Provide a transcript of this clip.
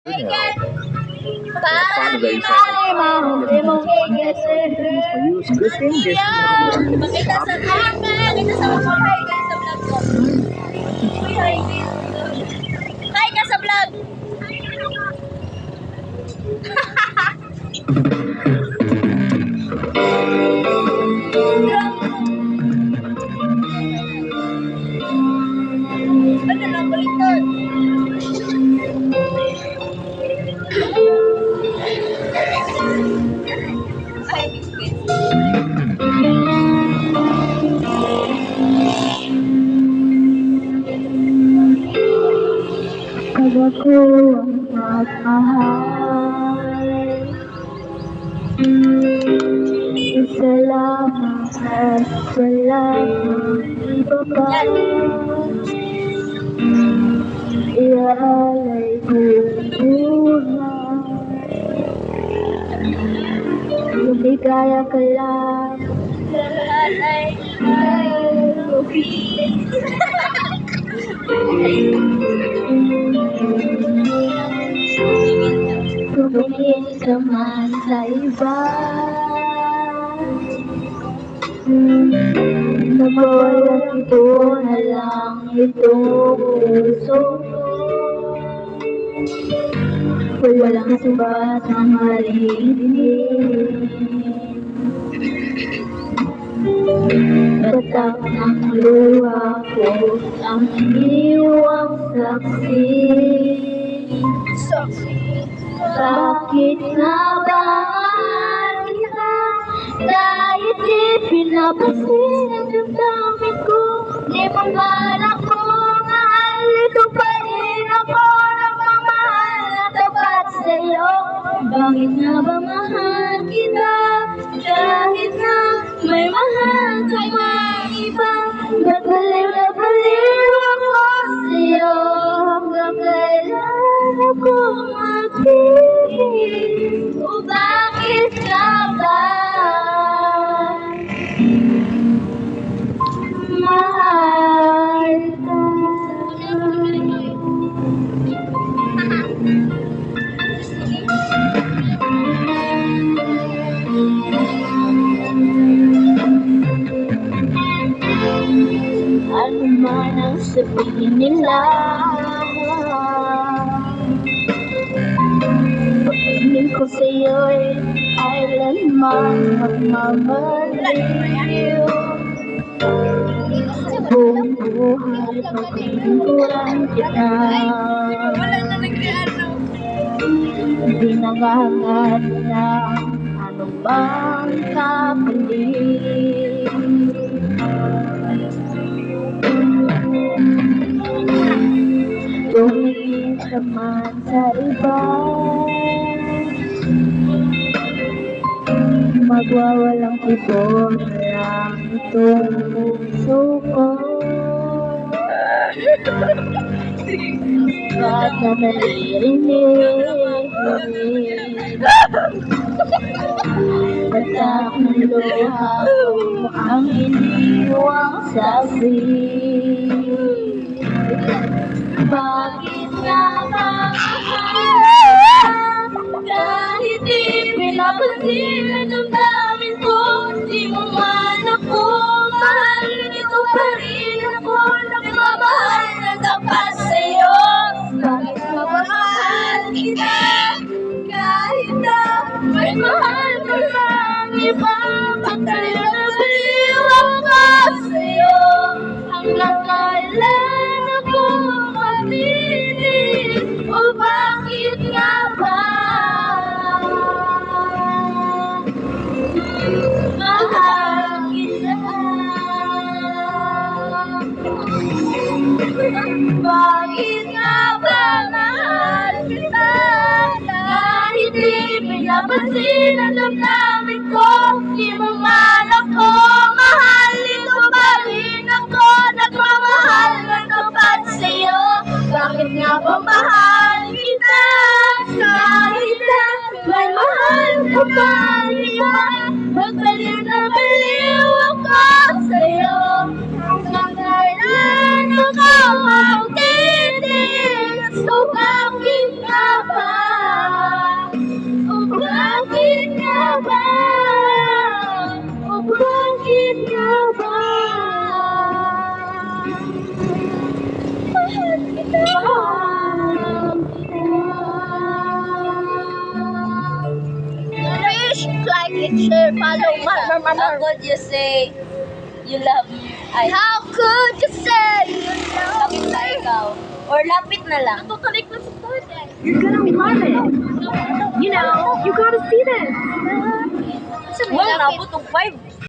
Paano guys? Good thing this Makita sa hi guys sa vlog ko. Hi ka sa vlog. Ano na baliktad? Ay, biscuit. Pag ako ang magmahal, isa lamang at walang iba pa. Iaalay ko buhay, lumigaya ka lang. Tumingin ka man sa iba, nabawalang ito na lang itong puso. Walang sabat na maririnig, batak ng luha ko ang iyong saksi. Bakit nga ba kita kahit di pinapansin ang damdamin ko? Di mo man ako mahal, ito pa rin ako nagmamahal na tapat sa'yo. Bakit nga ba mahal kita kahit na may mahal kang mga iba? Ba't baliw na baliw ako sa'yo? Hanggang kailan ako magpipig? O bakit ka ba mahal ka? Ano man ang sabihin nila, pag-ibig ko sa'yo'y kailanman magmamaliw. Buong buhay pagkukuran kita, di nangangad na anumang kapalit. Tumingin ka man sa iba, magwawalang tibok lang itong puso ko. Ba't na naririnig batak ng luha ko ang iniwang saksi? Bakit nga ba kahit di pinapansin ang damdamin ko? Di mo man ako mahal, ito pa rin ako nagmamahal na tapat sa'yo. Bakit nga ba mahal kita kahit na may mahal ka lang iba? Ba't baliw na baliw ako sa'yo? Hanggang kailan ako magpipig? O bakit nga ba mahal kita? Bakit nga ba mahal kita kahit di pinapansin ang damdamin ko? Di mo man ako mahal, ito pa rin ako nagmamahal ng tapat sa'yo. Bakit nga ba mahal kita kahit na may mahal ka pa iba? Ba't baliw na baliw ako sa'yo? Hanggang kailan ako magtitig? So bakit nga ba like it, share, follow, How could you say you love me? Ay, How could you say you love lapit na ikaw. Or lapit na lang. Tutulik na sa third eh. You're gonna love it. You know, you gotta see this. Wala na, butong 5.